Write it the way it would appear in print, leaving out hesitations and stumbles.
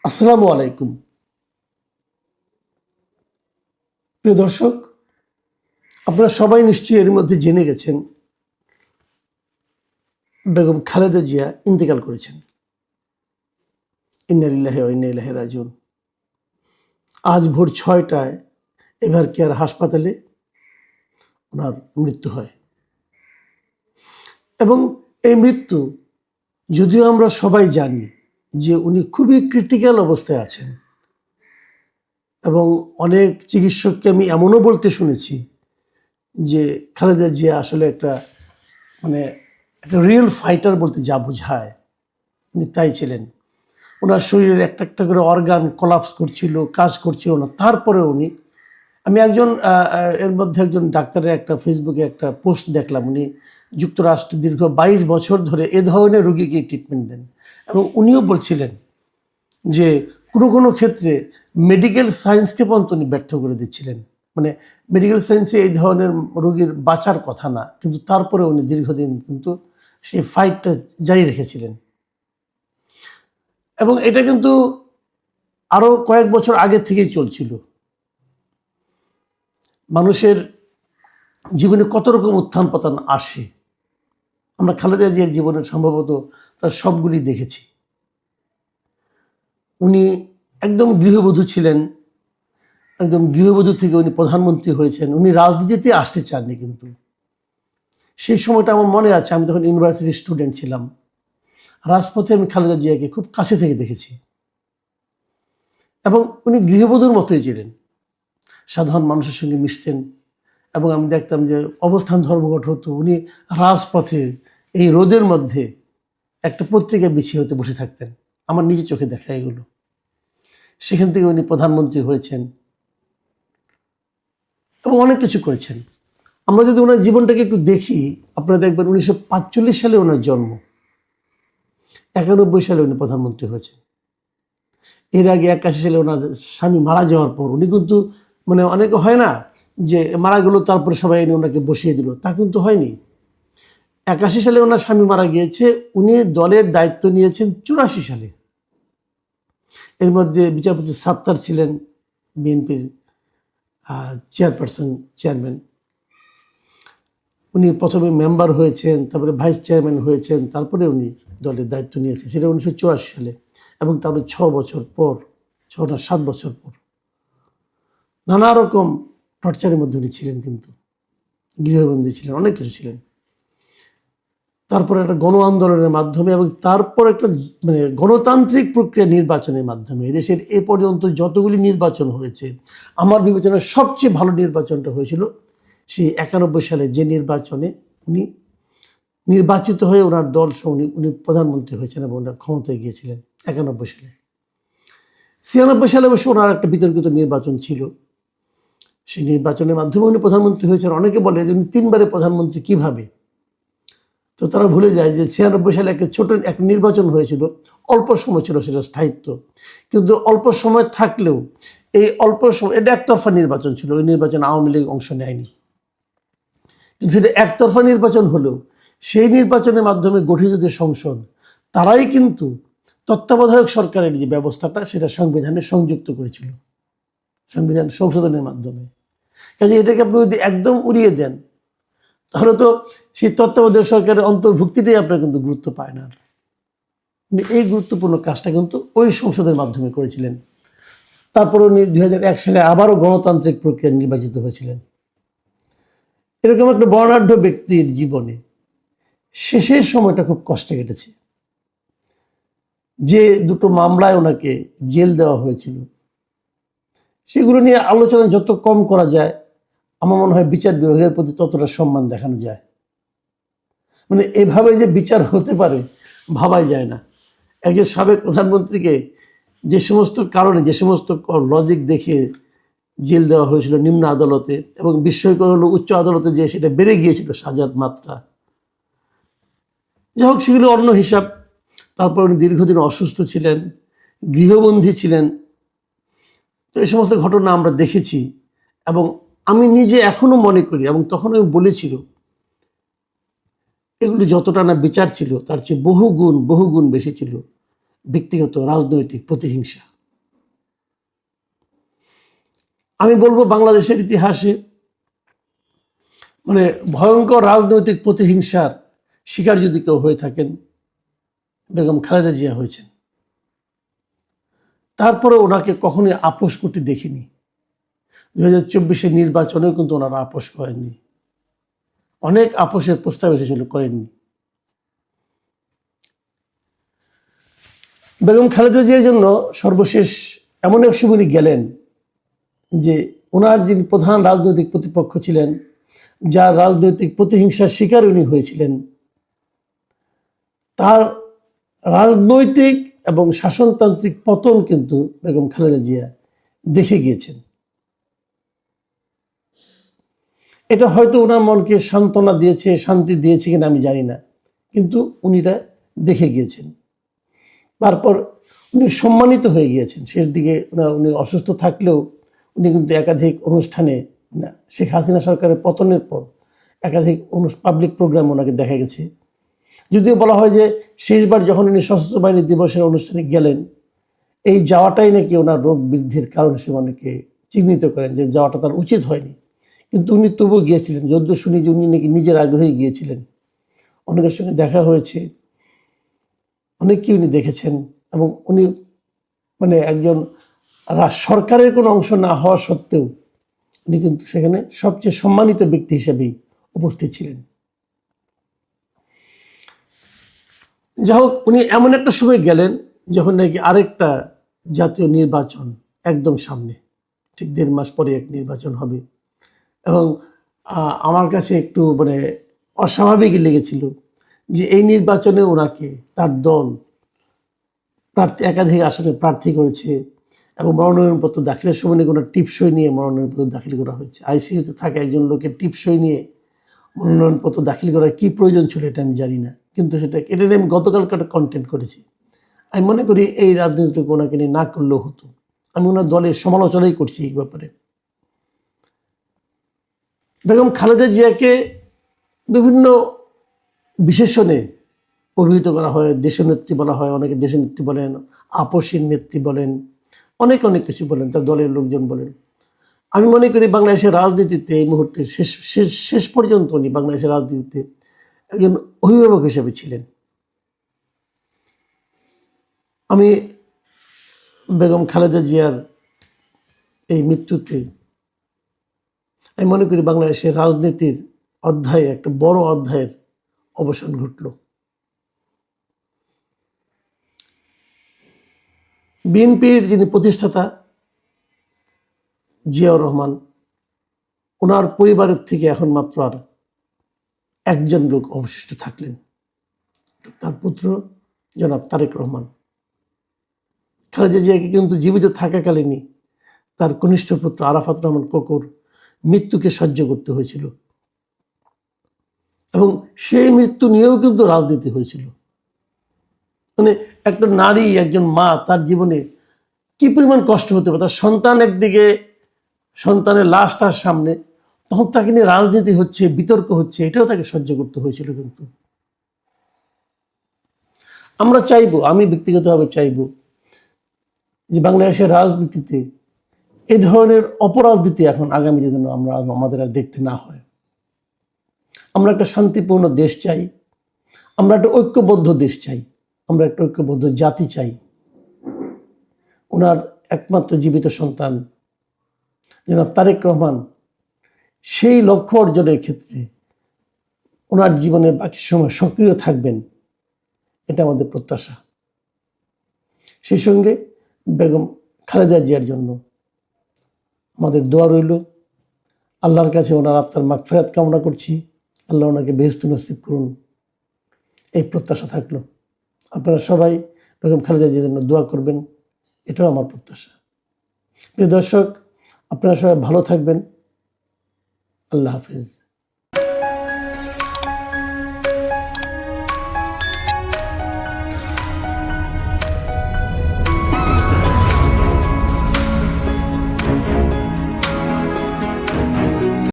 আসসালামু আলাইকুম। প্রিয় দর্শক, আপনারা সবাই নিশ্চয়ই এর মধ্যে জেনে গেছেন বেগম খালেদা জিয়া ইন্তেকাল করেছেন। ইন্না লিল্লাহি ওয়া ইন্না ইলাইহি রাজিউন। আজ ভোর ৬টায় এভার কেয়ার হাসপাতালে ওনার মৃত্যু হয় এবং এই মৃত্যু, যদিও আমরা সবাই জানি যে উনি খুবই ক্রিটিক্যাল অবস্থায় আছেন এবং অনেক চিকিৎসককে আমি এমনও বলতে শুনেছি যে খালেদা জিয়া আসলে একটা রিয়েল ফাইটার বলতে যা বোঝায় উনি তাই ছিলেন। ওনার শরীরের একটা একটা করে অর্গান কোলাপস করছিল, কাজ করছিল না, তারপরে আমি এর মধ্যে একজন ডাক্তারের একটা ফেসবুকে একটা পোস্ট দেখলাম। উনি যুক্তরাষ্ট্রে দীর্ঘ 22 বছর ধরে এ ধরনের রোগীকে ট্রিটমেন্ট দেন এবং উনিও বলছিলেন যে কোনো কোনো ক্ষেত্রে মেডিকেল সায়েন্সকে পর্যন্ত উনি ব্যর্থ করে দিচ্ছিলেন। মেডিকেল সায়েন্সে এই ধরনের রোগীর বাঁচার কথা না, কিন্তু তারপরে উনি দীর্ঘদিন কিন্তু সেই ফাইটটা জারি রেখেছিলেন এবং এটা কিন্তু আরও কয়েক বছর আগে থেকেই চলছিল। মানুষের জীবনে কত রকম উত্থান পতন আসে, আমরা খালেদা জিয়ার জীবনের সম্ভবত তার সবগুলি দেখেছি। উনি একদম গৃহবধূ ছিলেন, একদম গৃহবধূ থেকে উনি প্রধানমন্ত্রী হয়েছেন। উনি রাজনীতিতে আসতে চাননি, কিন্তু সেই সময়টা আমার মনে আছে, আমি তখন ইউনিভার্সিটির স্টুডেন্ট ছিলাম। রাজপথে আমি খালেদা জিয়াকে খুব কাছে থেকে দেখেছি এবং উনি গৃহবধূর মতোই ছিলেন, সাধারণ মানুষের সঙ্গে মিশতেন এবং আমি দেখতাম যে অবস্থান ধর্মঘট হতো, উনি রাজপথে এই রোদের মধ্যে একটা পত্রিকা বিছিয়ে হতে বসে থাকতেন। আমার নিজে চোখে দেখা এগুলো। সেখান থেকে উনি প্রধানমন্ত্রী হয়েছেন এবং অনেক কিছু করেছেন। আমরা যদি ওনার জীবনটাকে একটু দেখি, আপনারা দেখবেন 1945 সালে ওনার জন্ম, 91 সালে উনি প্রধানমন্ত্রী হয়েছেন। এর আগে 81 সালে ওনার স্বামী মারা যাওয়ার পর উনি কিন্তু অনেকে হয় না যে মারা গেল তারপরে সবাই এনে ওনাকে বসিয়ে দিল, তা কিন্তু হয়নি। 81 সালে ওনার স্বামী মারা গিয়েছে, উনি দলের দায়িত্ব নিয়েছেন 84 সালে। এর মধ্যে বিচারপতি সাত্তার ছিলেন বিএনপির চেয়ারম্যান। উনি প্রথমে মেম্বার হয়েছেন, তারপরে ভাইস চেয়ারম্যান হয়েছেন, তারপরে উনি দলের দায়িত্ব নিয়েছেন, সেটা 1984 সালে। এবং তারপরে 6 বছর পর, 6 না 7 বছর পর নানা রকম টর্চারের মধ্যে উনি ছিলেন, কিন্তু গৃহবন্দী ছিলেন, অনেক কিছু ছিলেন। তারপরে একটা গণ আন্দোলনের মাধ্যমে এবং তারপর একটা গণতান্ত্রিক প্রক্রিয়া নির্বাচনের মাধ্যমে এদেশের এ পর্যন্ত যতগুলি নির্বাচন হয়েছে, আমার বিবেচনায় সবচেয়ে ভালো নির্বাচনটা হয়েছিল সেই 91 সালে, যে নির্বাচনে উনি নির্বাচিত হয়ে ওনার দল সহ উনি প্রধানমন্ত্রী হয়েছেন এবং ওনার ক্ষমতায় গিয়েছিলেন 91 সালে। 96 সালে অবশ্য ওনার একটা বিতর্কিত নির্বাচন ছিল, সেই নির্বাচনের মাধ্যমে উনি প্রধানমন্ত্রী হয়েছেন। অনেকে বলে যে উনি 3বারে প্রধানমন্ত্রী কিভাবে, তো তারা ভুলে যায় যে 96 সালে একটা ছোট এক নির্বাচন হয়েছিল, অল্প সময় ছিল সেটা স্থায়িত্ব, কিন্তু অল্প সময় থাকলেও এই অল্প সময় এটা একতরফা নির্বাচন ছিল। ওই নির্বাচনে আওয়ামী লীগ অংশ নেয়নি, কিন্তু সেটা একতরফা নির্বাচন হলেও সেই নির্বাচনের মাধ্যমে গঠিত যে সংসদ, তারাই কিন্তু তত্ত্বাবধায়ক সরকারের যে ব্যবস্থাটা সেটা সংবিধানে সংযুক্ত করেছিল, সংবিধান সংশোধনের মাধ্যমে। কাজে এটাকে আপনি যদি একদম উড়িয়ে দেন, তাহলে তো সেই তত্ত্বাবধায়ক সরকারের অন্তর্ভুক্তিটাই আপনার কিন্তু গুরুত্ব পায় না। এই গুরুত্বপূর্ণ কাজটা কিন্তু ওই সংসদের মাধ্যমে করেছিলেন। তারপর উনি 2001 সালে আবারও গণতান্ত্রিক প্রক্রিয়া নির্বাচিত হয়েছিলেন। এরকম একটা বর্ণাঢ্য ব্যক্তির জীবনে শেষের সময়টা খুব কষ্টে কেটেছে। যে দুটো মামলায় ওনাকে জেল দেওয়া হয়েছিল, সেগুলো নিয়ে আলোচনা যত কম করা যায়, আমার মনে হয় বিচার বিভাগের প্রতি ততটা সম্মান দেখানো যায়। এভাবে যে বিচার হতে পারে ভাবাই যায় না। একজন সাবেক প্রধানমন্ত্রীকে যে সমস্ত কারণে, যে সমস্ত লজিক দেখে জেল দেওয়া হয়েছিল নিম্ন আদালতে, এবং বিস্ময়কর হলো উচ্চ আদালতে যে সেটা বেড়ে গিয়েছিল সাজার মাত্রা। যাই হোক, সেগুলো অন্য হিসাব। তারপর উনি দীর্ঘদিন অসুস্থ ছিলেন, গৃহবন্দী ছিলেন। তো এই সমস্ত ঘটনা আমরা দেখেছি এবং আমি নিজে এখনো মনে করি, এবং তখন আমি বলেছিল, এগুলি যতটা না বিচার ছিল তার চেয়ে বহুগুণ বেশি ছিল ব্যক্তিগত রাজনৈতিক প্রতিহিংসা। আমি বলবো বাংলাদেশের ইতিহাসে মানে ভয়ঙ্কর রাজনৈতিক প্রতিহিংসার শিকার যদি কেউ হয়ে থাকেন, বেগম খালেদা জিয়া হয়েছেন। তারপরে ওনাকে কখনোই আপোষ করতে দেখিনি। 2024 নির্বাচনেও কিন্তু ওনারা আপোষ করেননি, অনেক আপোষের প্রস্তাব এসেছিল, করেননি। বেগম খালেদা জিয়ার জন্য সর্বশেষ এমন এক সময় উনি গেলেন যে ওনার যিনি প্রধান রাজনৈতিক প্রতিপক্ষ ছিলেন, যার রাজনৈতিক প্রতিহিংসার শিকার উনি হয়েছিলেন, তার রাজনৈতিক এবং শাসনতান্ত্রিক পতন কিন্তু বেগম খালেদা জিয়া দেখে গিয়েছেন। এটা হয়তো ওনার মনকে সান্ত্বনা দিয়েছে, শান্তি দিয়েছে কিনা আমি জানি না, কিন্তু উনি এটা দেখে গিয়েছেন। তারপর উনি সম্মানিত হয়ে গিয়েছেন। শেষ দিকে উনি অসুস্থ থাকলেও উনি কিন্তু একাধিক অনুষ্ঠানে, শেখ হাসিনা সরকারের পতনের পর একাধিক পাবলিক প্রোগ্রাম ওনাকে দেখা গেছে। যদিও বলা হয় যে শেষবার যখন উনি সশস্ত্র বাহিনী দিবসের অনুষ্ঠানে গেলেন, এই যাওয়াটাই নাকি ওনার রোগ বৃদ্ধির কারণ হিসেবে অনেকে চিহ্নিত করেন, যে যাওয়াটা তার উচিত হয়নি, কিন্তু উনি তবুও গিয়েছিলেন। যদ্য শুনি যে উনি নাকি নিজের আগ্রহে গিয়েছিলেন। অনেকের সঙ্গে দেখা হয়েছে, অনেককেই উনি দেখেছেন, এবং উনি মানে একজন সরকারের কোনো অংশ না হওয়া সত্ত্বেও উনি কিন্তু সেখানে সবচেয়ে সম্মানিত ব্যক্তি হিসেবেই উপস্থিত ছিলেন। যাই হোক, উনি এমন একটা সময় গেলেন যখন নাকি আরেকটা জাতীয় নির্বাচন একদম সামনে, ঠিক 1.5 মাস পরে এক নির্বাচন হবে। এবং আমার কাছে একটু মানে অস্বাভাবিক লেগেছিল যে এই নির্বাচনে ওনাকে তার দল একাধিক আসনে প্রার্থী করেছে, এবং মনোনয়নপত্র দাখিলের সময় নাকি ওনার টিপসই নিয়ে মনোনয়নপত্র দাখিল করা হয়েছে। আইসিইউতে থাকা একজন লোকের টিপসই নিয়ে মনোনয়নপত্র দাখিল করার কী প্রয়োজন ছিল এটা আমি জানি না, কিন্তু এটা নিয়ে আমি গতকালকে একটা কন্টেন্ট করেছি। আমি মনে করি এই রাজনীতিটুকু ওনাকে নিয়ে না করলেও হতো। আমি ওনার দলের সমালোচনাই করছি এই ব্যাপারে। বেগম খালেদা জিয়াকে বিভিন্ন বিশেষণে অভিহিত করা হয়, দেশনেত্রী বলা হয়, অনেকে দেশনেত্রী বলেন, আপসীর নেত্রী বলেন, অনেক অনেক কিছু বলেন, তার দলের লোকজন বলেন। আমি মনে করি বাংলাদেশের রাজনীতিতে এই মুহূর্তে শেষ পর্যন্ত উনি বাংলাদেশের রাজনীতিতে একজন অভিভাবক হিসেবে ছিলেন। আমি বেগম খালেদা জিয়ার এই মৃত্যুতে আমি মনে করি বাংলাদেশের রাজনীতির অধ্যায়ে একটা বড় অধ্যায়ের অবসান ঘটল। বিএনপির যিনি প্রতিষ্ঠাতা জিয়াউর রহমান, ওনার পরিবারের থেকে এখন মাত্র আর একজন লোক অবশিষ্ট থাকলেন, তার পুত্র জনাব তারেক রহমান। খালেদা জিয়াকে কিন্তু জীবিত থাকাকালীনই তার কনিষ্ঠ পুত্র আরাফাত রহমান কোকর মৃত্যুকে সহ্য করতে হয়েছিল, এবং সেই মৃত্যু নিয়েও কিন্তু রাজনীতি হয়েছিল। মানে একটা নারী, একজন মা, তার জীবনে কি পরিমাণ কষ্ট হতে পারে। তার সন্তান একদিকে, সন্তানের লাশ তার সামনে, তখন তাকে নিয়ে রাজনীতি হচ্ছে, বিতর্ক হচ্ছে, এটাও তাকে সহ্য করতে হয়েছিল। কিন্তু আমরা চাইবো, আমি ব্যক্তিগতভাবে চাইবো যে বাংলাদেশের রাজনীতিতে এই ধরনের অপরাজনীতি এখন আগামী দিনে আমাদের আর দেখতে না হয়। আমরা একটা শান্তিপূর্ণ দেশ চাই, আমরা একটা ঐক্যবদ্ধ দেশ চাই, আমরা একটা ঐক্যবদ্ধ জাতি চাই। ওনার একমাত্র জীবিত সন্তান জনাব তারেক রহমান সেই লক্ষ্য অর্জনের ক্ষেত্রে ওনার জীবনের বাকি সময় সক্রিয় থাকবেন, এটা আমাদের প্রত্যাশা। সেই সঙ্গে বেগম খালেদা জিয়ার জন্য আমাদের দোয়া রইল। আল্লাহর কাছে ওনার আত্মার মাগফিরাত কামনা করছি, আল্লাহ ওনাকে বেহেশত নসিব করুন, এই প্রত্যাশা থাকলো। আপনারা সবাই বেগম খালেদা জিয়ার জন্য দোয়া করবেন, এটাও আমার প্রত্যাশা। প্রিয় দর্শক, আপনারা সবাই ভালো থাকবেন। আল্লাহ হাফিজ।